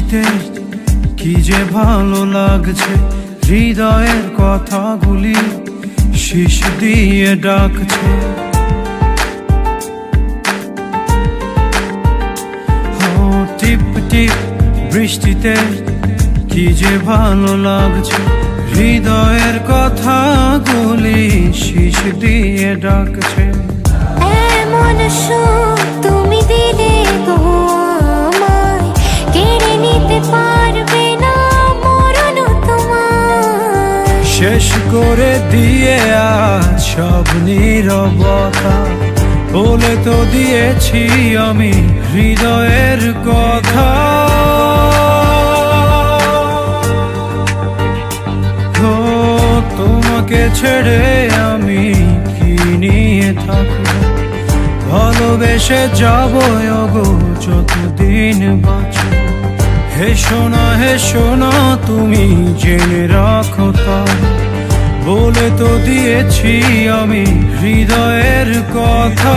বৃষ্টিতে কি যে ভালো লাগছে, হৃদয়ের কথাগুলি শিশ দিয়ে ডাকছে। টিপ টিপ বৃষ্টিতে কি যে ভালো লাগছে, হৃদয়ের কথাগুলি শিশ দিয়ে ডাকছে। এমন সুখ তুমি দিলে গো আমায়, কেড়ে নিতে পারবে না মরণ তোমার। শেষ করে দিয়ে আজ সব নীরবতা, বলে তো দিয়েছি আমি হৃদয়ের কথা। তোমাকে ছেড়ে আমি কি নিয়ে থাকবো, ভালোবেসে যাবো গো যতদিন বাঁচব। হে সোনা তুমি জেনে রাখো তা, বলে তো দিয়েছি আমি হৃদয়ের কথা।